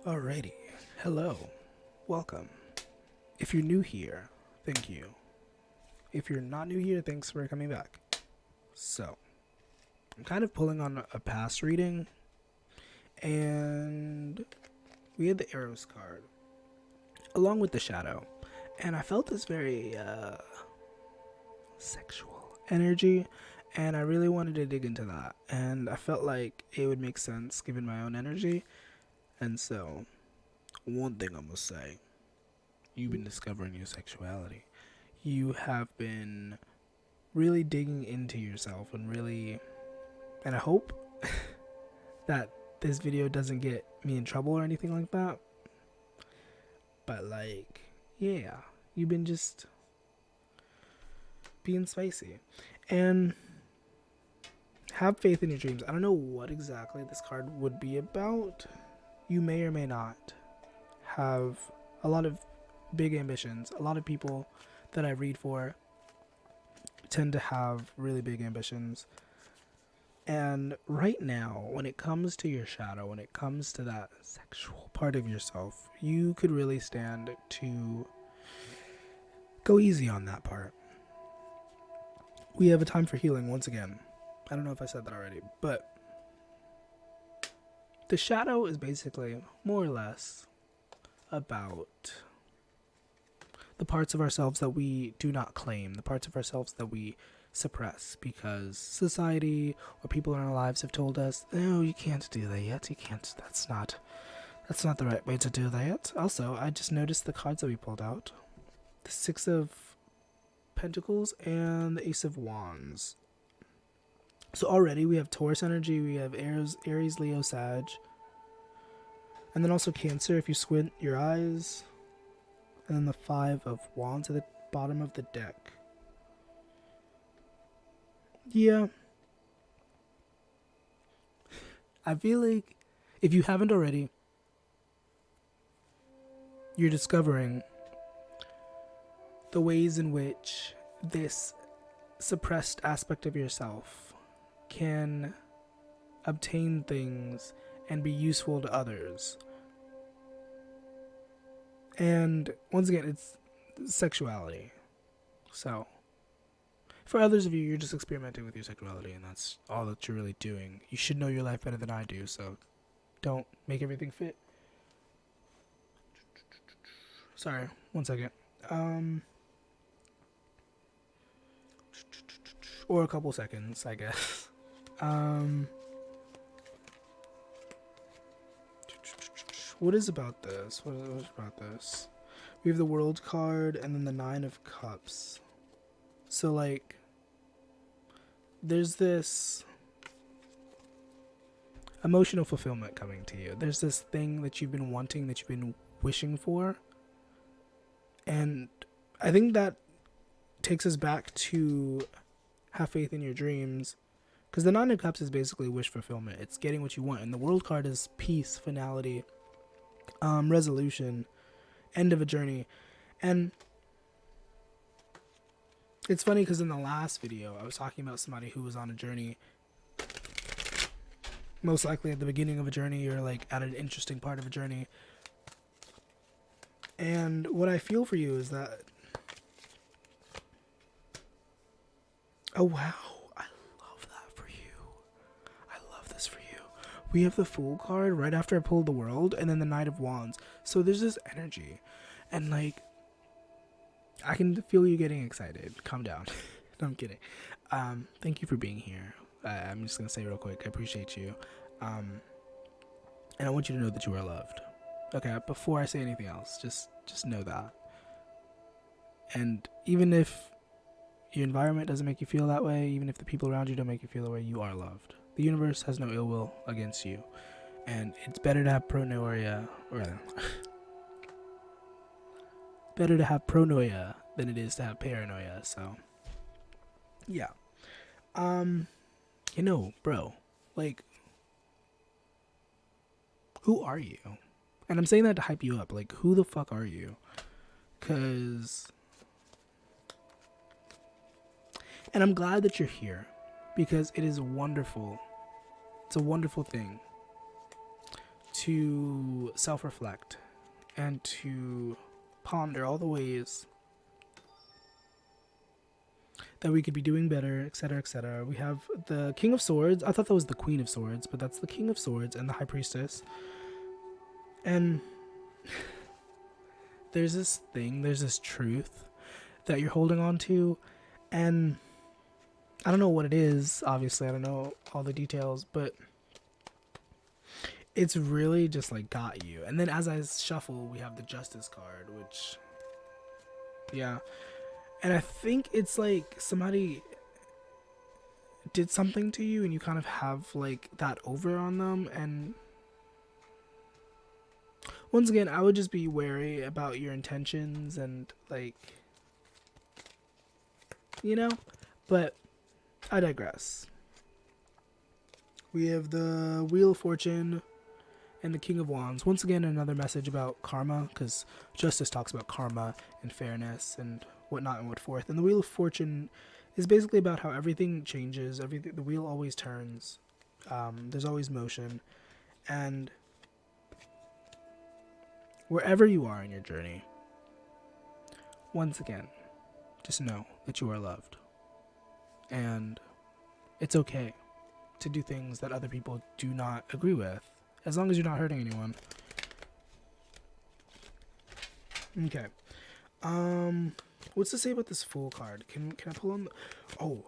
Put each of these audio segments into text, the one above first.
Alrighty. Hello. Welcome. If you're new here, thank you. If you're not new here, thanks for coming back. So, I'm kind of pulling on a past reading, and we had the Arrows card, along with the Shadow, and I felt this very, sexual energy, and I really wanted to dig into that, and I felt like it would make sense given my own energy, and so, one thing I must say, you've been discovering your sexuality. You have been really digging into yourself and I hope that this video doesn't get me in trouble or anything like that. But yeah, you've been just being spicy. And have faith in your dreams. I don't know what exactly this card would be about. You may or may not have a lot of big ambitions. A lot of people that I read for tend to have really big ambitions. And right now, when it comes to your shadow, when it comes to that sexual part of yourself, you could really stand to go easy on that part. We have a time for healing once again. I don't know if I said that already, but the shadow is basically more or less about the parts of ourselves that we do not claim, the parts of ourselves that we suppress because society or people in our lives have told us, no, you can't do that yet. You can't. That's not the right way to do that. Also, I just noticed the cards that we pulled out. The Six of Pentacles and the Ace of Wands. So already we have Taurus energy, we have Aries, Leo, Sag. And then also Cancer if you squint your eyes. And then the Five of Wands at the bottom of the deck. Yeah. I feel like if you haven't already, you're discovering the ways in which this suppressed aspect of yourself can obtain things and be useful to others. And once again, it's sexuality. So, for others of you, you're just experimenting with your sexuality, and that's all that you're really doing. You should know your life better than I do, so don't make everything fit. Sorry, one second. Or a couple seconds, I guess. What is about this? What is about this? We have the World card and then the Nine of Cups. So, there's this emotional fulfillment coming to you. There's this thing that you've been wanting, that you've been wishing for. And I think that takes us back to have faith in your dreams. Because the Nine of Cups is basically wish fulfillment. It's getting what you want. And the World card is peace, finality, resolution, end of a journey. And it's funny because in the last video, I was talking about somebody who was on a journey. Most likely at the beginning of a journey or at an interesting part of a journey. And what I feel for you is that, oh wow, I love that for you. I love this for you. We have the Fool card right after I pulled the World, and then the Knight of Wands. So there's this energy, and I can feel you getting excited. Calm down. No, I'm kidding. Thank you for being here. I'm just gonna say real quick, I appreciate you. And I want you to know that you are loved. Okay, before I say anything else, just know that. And even if your environment doesn't make you feel that way, even if the people around you don't make you feel that way, you are loved. The universe has no ill will against you. And it's better to have pronoia, better to have pronoia than it is to have paranoia. So, yeah. Bro, who are you? And I'm saying that to hype you up. Who the fuck are you? And I'm glad that you're here, because it is wonderful. It's a wonderful thing to self-reflect and to ponder all the ways that we could be doing better, etc., etc. We have the King of Swords. I thought that was the Queen of Swords, but that's the King of Swords and the High Priestess. And there's this truth that you're holding on to, and I don't know what it is. Obviously, I don't know all the details, but it's really just like got you. And then as I shuffle, we have the Justice card, which, yeah. And I think it's like somebody did something to you and you kind of have like that over on them. And once again, I would just be wary about your intentions and like, you know, but I digress. We have the Wheel of Fortune and the King of Wands. Once again, another message about karma, because Justice talks about karma and fairness and whatnot and what forth. And the Wheel of Fortune is basically about how everything changes. Everything, the wheel always turns. There's always motion. And wherever you are in your journey, once again, just know that you are loved. And it's okay to do things that other people do not agree with, as long as you're not hurting anyone. Okay. What's to say about this Fool card? Can I pull on the... Oh,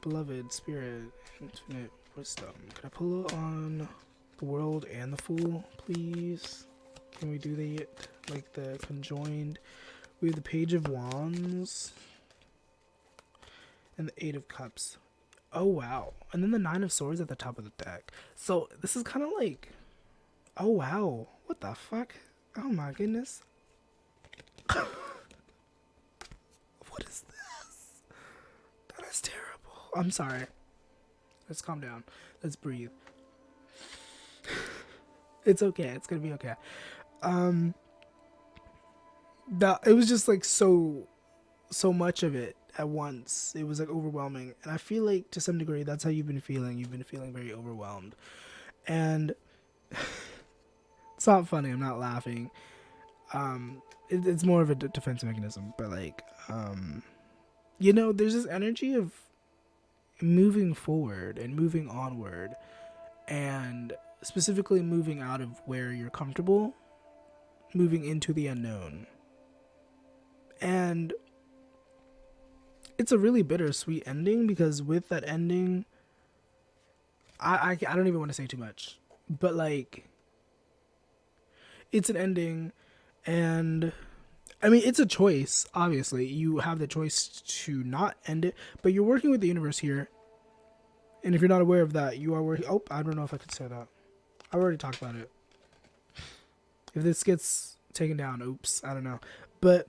Beloved, Spirit, Infinite Wisdom. Can I pull on the World and the Fool, please? Can we do the conjoined? We have the Page of Wands and the Eight of Cups. Oh, wow. And then the Nine of Swords at the top of the deck. So this is kind of like... Oh, wow. What the fuck? Oh, my goodness. What is this? That is terrible. I'm sorry. Let's calm down. Let's breathe. It's okay. It's gonna be okay. It was just like so much of it at once. It was like overwhelming, and I feel like to some degree that's how you've been feeling. You've been feeling very overwhelmed, and it's not funny. I'm not laughing. It's more of a defense mechanism, but like, there's this energy of moving forward and moving onward, and specifically moving out of where you're comfortable, moving into the unknown. And it's a really bittersweet ending, because with that ending, I don't even want to say too much, but like, it's an ending, and I mean, it's a choice. Obviously, you have the choice to not end it, but you're working with the universe here. And if you're not aware of that, you are working... Oh, I don't know if I could say that. I already talked about it. If this gets taken down, oops, I don't know. But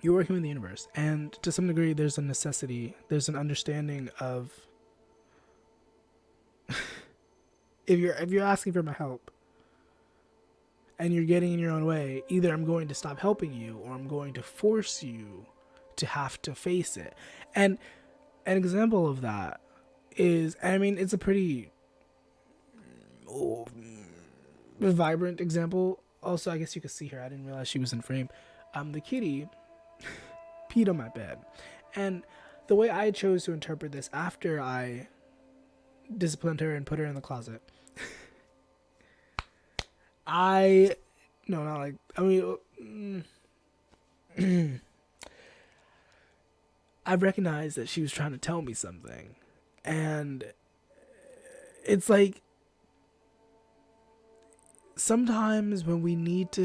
you're working with the universe, and to some degree, there's a necessity. There's an understanding of... if you're asking for my help, and you're getting in your own way, either I'm going to stop helping you, or I'm going to force you to have to face it. And an example of that is, I mean, it's a pretty vibrant example. Also, I guess you could see her. I didn't realize she was in frame. The kitty peed on my bed. And the way I chose to interpret this after I disciplined her and put her in the closet, I've recognized that she was trying to tell me something. And it's like, sometimes when we need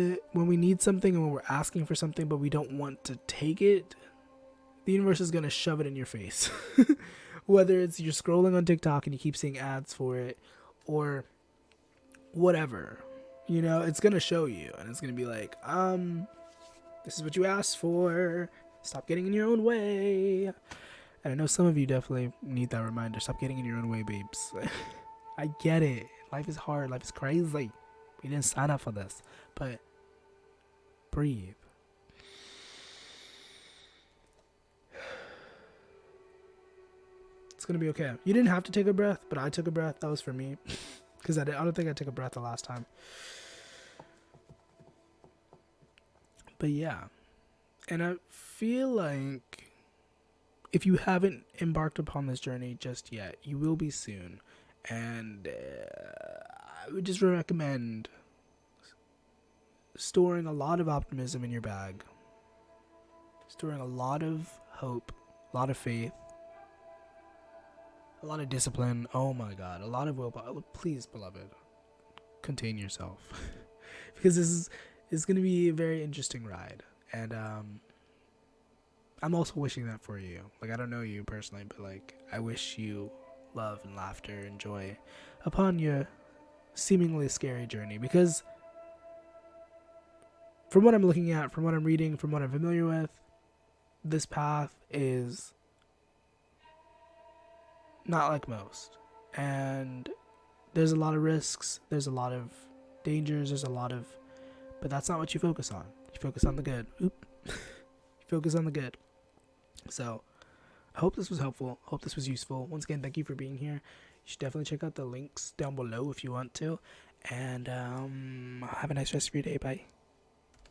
something and when we're asking for something but we don't want to take it, the universe is going to shove it in your face. Whether it's you're scrolling on TikTok and you keep seeing ads for it, or whatever, it's going to show you, and it's going to be like, this is what you asked for. Stop getting in your own way. And I know some of you definitely need that reminder. Stop getting in your own way, babes. I get it. Life is hard. Life is crazy. We didn't sign up for this. But breathe. It's going to be okay. You didn't have to take a breath, but I took a breath. That was for me. because I don't think I took a breath the last time. But yeah, and I feel like if you haven't embarked upon this journey just yet, you will be soon. And I would just recommend storing a lot of optimism in your bag, storing a lot of hope, a lot of faith, a lot of discipline. Oh my God, a lot of willpower. Please, beloved, contain yourself, because this is going to be a very interesting ride. And I'm also wishing that for you. Like, I don't know you personally, but like, I wish you love and laughter and joy upon your seemingly scary journey, because from what I'm looking at, from what I'm reading, from what I'm familiar with, this path is not like most. And there's a lot of risks, there's a lot of dangers, but that's not what you focus on. You focus on the good. You focus on the good. So I hope this was helpful. Hope this was useful. Once again, thank you for being here. You should definitely check out the links down below if you want to. And have a nice rest of your day. Bye.